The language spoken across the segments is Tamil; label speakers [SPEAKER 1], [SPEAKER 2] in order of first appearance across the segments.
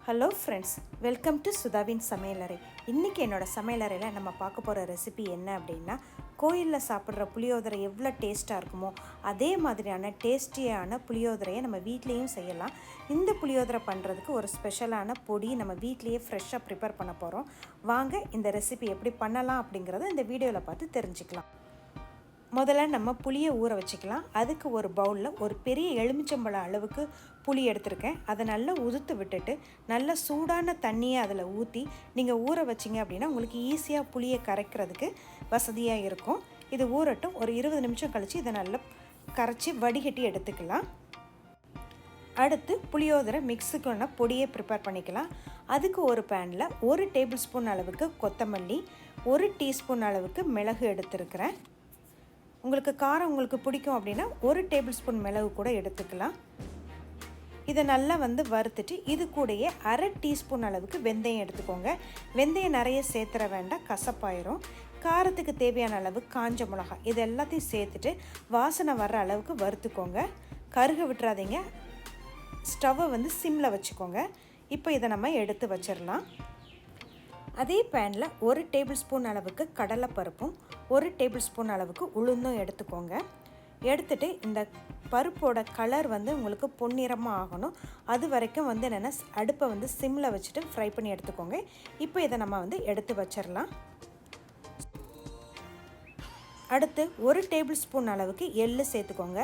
[SPEAKER 1] ஹலோ ஃப்ரெண்ட்ஸ், வெல்கம் டு சுதாவின் சமையலறை. இன்றைக்கி என்னோடய சமையலறையில் நம்ம பார்க்க போகிற ரெசிபி என்ன அப்படின்னா, கோயிலில் சாப்பிட்ற புளியோதரை எவ்வளோ டேஸ்ட்டாக இருக்குமோ அதே மாதிரியான டேஸ்டியான புளியோதரையை நம்ம வீட்லேயும் செய்யலாம். இந்த புளியோதரை பண்ணுறதுக்கு ஒரு ஸ்பெஷலான பொடி நம்ம வீட்லேயே ஃப்ரெஷ்ஷாக ப்ரிப்பேர் பண்ண போகிறோம். வாங்க இந்த ரெசிபி எப்படி பண்ணலாம் அப்படிங்கிறத இந்த வீடியோவில் பார்த்து தெரிஞ்சுக்கலாம். முதல்ல நம்ம புளியை ஊற வச்சுக்கலாம். அதுக்கு ஒரு பவுலில் ஒரு பெரிய எலுமிச்சம்பழம் அளவுக்கு புளி எடுத்திருக்கேன். அதை நல்லா உதுத்து விட்டுட்டு நல்ல சூடான தண்ணியை அதில் ஊற்றி நீங்கள் ஊற வச்சிங்க அப்படின்னா உங்களுக்கு ஈஸியாக புளியை கரைக்கிறதுக்கு வசதியாக இருக்கும். இது ஊறட்டும். ஒரு 20 நிமிஷம் கழித்து இதை நல்லா கரைச்சி வடிகட்டி எடுத்துக்கலாம். அடுத்து புளியோதரை மிக்ஸுக்கான பொடியை ப்ரிப்பேர் பண்ணிக்கலாம். அதுக்கு ஒரு பேனில் 1 டேபிள் ஸ்பூன் அளவுக்கு கொத்தமல்லி, 1 டீஸ்பூன் அளவுக்கு மிளகு எடுத்துருக்கிறேன். உங்களுக்கு காரம் உங்களுக்கு பிடிக்கும் அப்படின்னா 1 டேபிள் ஸ்பூன் மிளகு கூட எடுத்துக்கலாம். இதை நல்லா வறுத்துட்டு இது கூடயே 1/2 டீஸ்பூன் அளவுக்கு வெந்தயம் எடுத்துக்கோங்க. வெந்தயம் நிறைய சேர்த்துற வேண்டாம், கசப்பாயிரும். காரத்துக்கு தேவையான அளவு காஞ்ச மிளகாய் இது எல்லாத்தையும் சேர்த்துட்டு வாசனை வர்ற அளவுக்கு வறுத்துக்கோங்க. கருக விட்டுறாதீங்க. ஸ்டவ்வை சிம்மில் வச்சுக்கோங்க. இப்போ இதை நம்ம எடுத்து வச்சிடலாம். அதே பேனில் 1 டேபிள் ஸ்பூன் அளவுக்கு கடலைப்பருப்பும் 1 டேபிள் ஸ்பூன் அளவுக்கு உளுந்தும் எடுத்துக்கோங்க. எடுத்துகிட்டு இந்த பருப்போட கலர் உங்களுக்கு பொன்னிறமாக ஆகணும். அது வரைக்கும் என்னென்னா அடுப்பை சிம்மில் வச்சுட்டு ஃப்ரை பண்ணி எடுத்துக்கோங்க. இப்போ இதை நம்ம எடுத்து வச்சிடலாம். அடுத்து 1 டேபிள் ஸ்பூன் அளவுக்கு எள்ளு சேர்த்துக்கோங்க.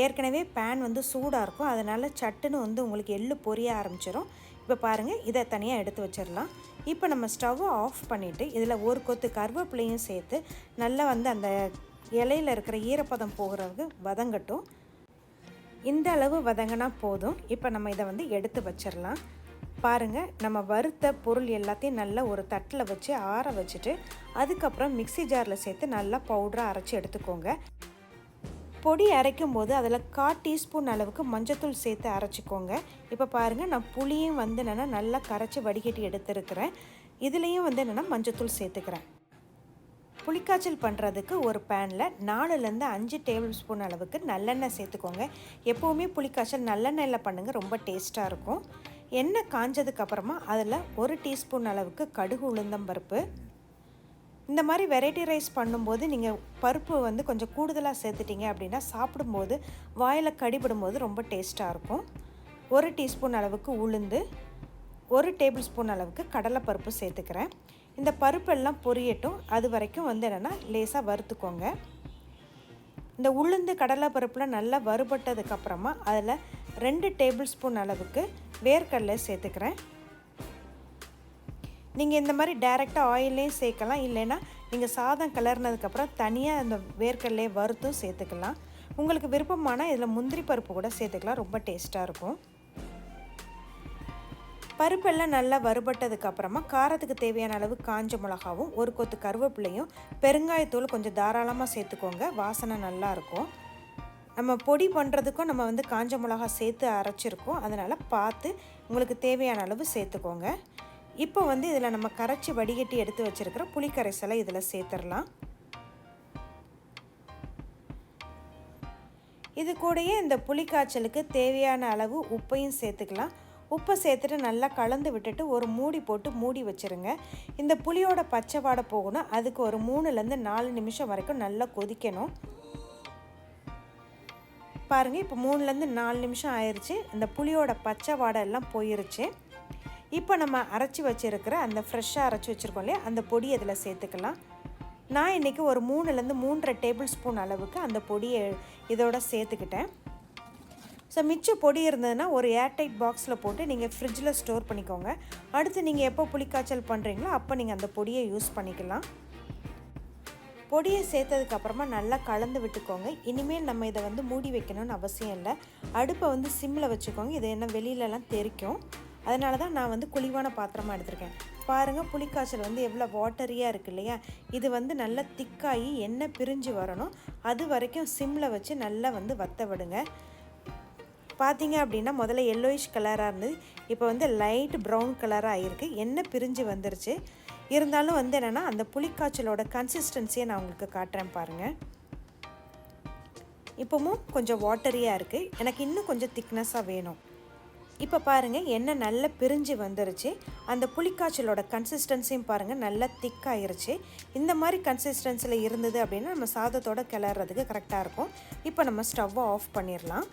[SPEAKER 1] ஏற்கனவே பேன் சூடாக இருக்கும், அதனால் சட்டுன்னு உங்களுக்கு எள்ளு பொரிய ஆரம்பிச்சிடும். இப்போ பாருங்கள், இதை தனியாக எடுத்து வச்சிடலாம். இப்போ நம்ம ஸ்டவ்வை ஆஃப் பண்ணிவிட்டு இதில் ஒரு கொத்து கருவேப்பிலையும் சேர்த்து நல்லா அந்த இலையில் இருக்கிற ஈரப்பதம் போகிறதுக்கு வதங்கட்டும். இந்த அளவு வதங்கினா போதும். இப்போ நம்ம இதை எடுத்து வச்சிடலாம். பாருங்கள், நம்ம வறுத்த பொருள் எல்லாத்தையும் நல்லா ஒரு தட்டில் வச்சு ஆற வச்சுட்டு அதுக்கப்புறம் மிக்ஸி ஜாரில் சேர்த்து நல்லா பவுடராக அரைச்சி எடுத்துக்கோங்க. பொடி அரைக்கும் போது அதில் 1/4 டீஸ்பூன் அளவுக்கு மஞ்சத்தூள் சேர்த்து அரைச்சிக்கோங்க. இப்போ பாருங்கள், நான் புளியும் என்னென்னா நல்லா கரைச்சி வடிகட்டி எடுத்துருக்கிறேன். இதுலேயும் என்னென்னா மஞ்சத்தூள் சேர்த்துக்கிறேன். புளிக்காய்ச்சல் பண்ணுறதுக்கு ஒரு பேனில் 4லேருந்து 5 டேபிள் ஸ்பூன் அளவுக்கு நல்லெண்ணெய் சேர்த்துக்கோங்க. எப்போவுமே புளிக்காய்ச்சல் நல்லெண்ணெயில் பண்ணுங்கள், ரொம்ப டேஸ்ட்டாக இருக்கும். எண்ணெய் காஞ்சதுக்கப்புறமா அதில் 1 டீஸ்பூன் அளவுக்கு கடுகு உளுந்தம் பருப்பு. இந்த மாதிரி வெரைட்டி ரைஸ் பண்ணும்போது நீங்கள் பருப்பு கொஞ்சம் கூடுதலாக சேர்த்துட்டிங்க அப்படின்னா சாப்பிடும்போது வாயில் கடிபடும்போது ரொம்ப டேஸ்ட்டாக இருக்கும். 1 டீஸ்பூன் அளவுக்கு உளுந்து, 1 டேபிள் ஸ்பூன் அளவுக்கு கடலைப்பருப்பு சேர்த்துக்கிறேன். இந்த பருப்பெல்லாம் பொரியட்டும். அது வரைக்கும் என்னென்னா லேசாக வறுத்துக்கோங்க. இந்த உளுந்து கடலைப்பருப்பில் நல்லா வறுபட்டதுக்கப்புறமா அதில் 2 டேபிள் ஸ்பூன் அளவுக்கு வேர்க்கடலை சேர்த்துக்கிறேன். நீங்கள் இந்த மாதிரி டைரெக்டாக ஆயிலையும் சேர்க்கலாம், இல்லைன்னா நீங்கள் சாதம் கிளறினதுக்கப்புறம் தனியாக அந்த வேர்க்கடலையை வறுத்தும் சேர்த்துக்கலாம். உங்களுக்கு விருப்பமான இதில் முந்திரி பருப்பு கூட சேர்த்துக்கலாம், ரொம்ப டேஸ்ட்டாக இருக்கும். பருப்பெல்லாம் நல்லா வறுபட்டதுக்கப்புறமா காரத்துக்கு தேவையான அளவு காஞ்ச மிளகாவும் 1 கொத்து கருவேப்பிலையும் பெருங்காயத்தூள் கொஞ்சம் தாராளமாக சேர்த்துக்கோங்க, வாசனை நல்லாயிருக்கும். நம்ம பொடி பண்ணுறதுக்கும் நம்ம காஞ்ச மிளகா சேர்த்து அரைச்சிருக்கோம், அதனால் பார்த்து உங்களுக்கு தேவையான அளவு சேர்த்துக்கோங்க. இப்போ இதில் நம்ம கரைச்சி வடிகட்டி எடுத்து வச்சுருக்கிற புளிக்கரைசலை இதில் சேர்த்துடலாம். இது கூடயே இந்த புளிக்காய்ச்சலுக்கு தேவையான அளவு உப்பையும் சேர்த்துக்கலாம். உப்பை சேர்த்துட்டு நல்லா கலந்து விட்டுட்டு ஒரு மூடி போட்டு மூடி வச்சுருங்க. இந்த புளியோட பச்சை வாடை போகணும். அதுக்கு ஒரு 3லேருந்து 4 நிமிஷம் வரைக்கும் நல்லா கொதிக்கணும். பாருங்கள், இப்போ 3லேருந்து 4 நிமிஷம் ஆயிடுச்சு. இந்த புளியோட பச்சை வாடை எல்லாம் போயிருச்சு. இப்போ நம்ம அரைச்சி வச்சுருக்கிற அந்த ஃப்ரெஷ்ஷாக அரைச்சி வச்சுருக்கோம் இல்லையா, அந்த பொடி அதில் சேர்த்துக்கலாம். நான் இன்றைக்கி ஒரு 3லேருந்து 3.5 டேபிள் ஸ்பூன் அளவுக்கு அந்த பொடியை இதோட சேர்த்துக்கிட்டேன். ஸோ மிச்ச பொடி இருந்ததுன்னா ஒரு ஏர்டைட் பாக்ஸில் போட்டு நீங்கள் ஃப்ரிட்ஜில் ஸ்டோர் பண்ணிக்கோங்க. அடுத்து நீங்கள் எப்போ புளிக்காய்ச்சல் பண்ணுறீங்களோ அப்போ நீங்கள் அந்த பொடியை யூஸ் பண்ணிக்கலாம். பொடியை சேர்த்ததுக்கப்புறமா நல்லா கலந்து விட்டுக்கோங்க. இனிமேல் நம்ம இதை மூடி வைக்கணும்னு அவசியம் இல்லை. அடுப்பை சிம்மில் வச்சுக்கோங்க. இது என்ன வெளியிலலாம் தெரிக்கும், அதனால தான் நான் குழிவான பாத்திரமாக எடுத்திருக்கேன். பாருங்கள், புளிக்காய்ச்சல் எவ்வளோ வாட்டரியாக இருக்குது இல்லையா. இது நல்லா திக்காகி எண்ணெய் பிரிஞ்சு வரணும். அது வரைக்கும் சிம்மில் வச்சு நல்லா வற்ற விடுங்க. பார்த்தீங்க அப்படின்னா முதல்ல எல்லோயிஷ் கலராக இருந்தது, இப்போ லைட் ப்ரௌன் கலராக ஆகிருக்கு. எண்ணெய் பிரிஞ்சு வந்துருச்சு. இருந்தாலும் என்னென்னா அந்த புளிக்காய்ச்சலோட கன்சிஸ்டன்சியை நான் உங்களுக்கு காட்டுறேன் பாருங்கள். இப்போவும் கொஞ்சம் வாட்டரியாக இருக்குது. எனக்கு இன்னும் கொஞ்சம் திக்னஸாக வேணும். இப்போ பாருங்கள் எண்ணெய் நல்லா பிரிஞ்சு வந்துருச்சு. அந்த புளிக்காய்ச்சலோட கன்சிஸ்டன்சியும் பாருங்கள் நல்லா திக்காயிருச்சு. இந்த மாதிரி கன்சிஸ்டன்சியில் இருந்தது அப்படின்னா நம்ம சாதத்தோடு கிளறதுக்கு கரெக்டாக இருக்கும். இப்போ நம்ம ஸ்டவ்வை ஆஃப் பண்ணிடலாம்.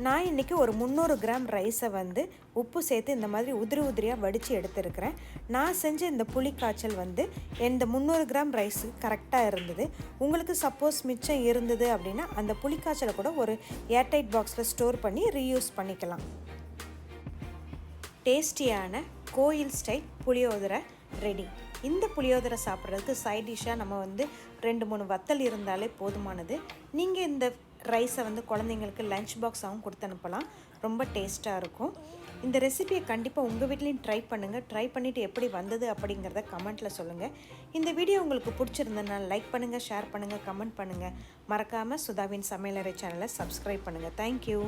[SPEAKER 1] நான் இன்றைக்கி ஒரு 300 கிராம் ரைஸை வந்து உப்பு சேர்த்து இந்த மாதிரி உதிரி உதிரியாக வடித்து எடுத்துருக்கிறேன். நான் செஞ்ச இந்த புளிக்காய்ச்சல் வந்து இந்த 300 கிராம் ரைஸுக்கு கரெக்டாக இருந்தது. உங்களுக்கு சப்போஸ் மிச்சம் இருந்தது அப்படின்னா அந்த புளிக்காய்ச்சலை கூட ஒரு ஏர்டைட் பாக்ஸில் ஸ்டோர் பண்ணி ரீயூஸ் பண்ணிக்கலாம். டேஸ்டியான கோயில் ஸ்டைல் புளியோதரை ரெடி. இந்த புளியோதரை சாப்பிட்றதுக்கு சைட் டிஷ்ஷாக நம்ம வந்து 2-3 வத்தல் இருந்தாலே போதுமானது. நீங்கள் இந்த ரைஸை வந்து குழந்தைங்களுக்கு லஞ்ச் பாக்ஸாகவும் கொடுத்து அனுப்பலாம். ரொம்ப டேஸ்ட்டாக இருக்கும். இந்த ரெசிபியை கண்டிப்பாக உங்கள் வீட்லேயும் ட்ரை பண்ணுங்கள். ட்ரை பண்ணிவிட்டு எப்படி வந்தது அப்படிங்கிறத கமெண்ட்டில் சொல்லுங்கள். இந்த வீடியோ உங்களுக்கு பிடிச்சிருந்ததுன்னா லைக் பண்ணுங்கள், ஷேர் பண்ணுங்கள், கமெண்ட் பண்ணுங்கள். மறக்காமல் சுதாவின் சமையலறை சேனலை சப்ஸ்கிரைப் பண்ணுங்கள். தேங்க்யூ.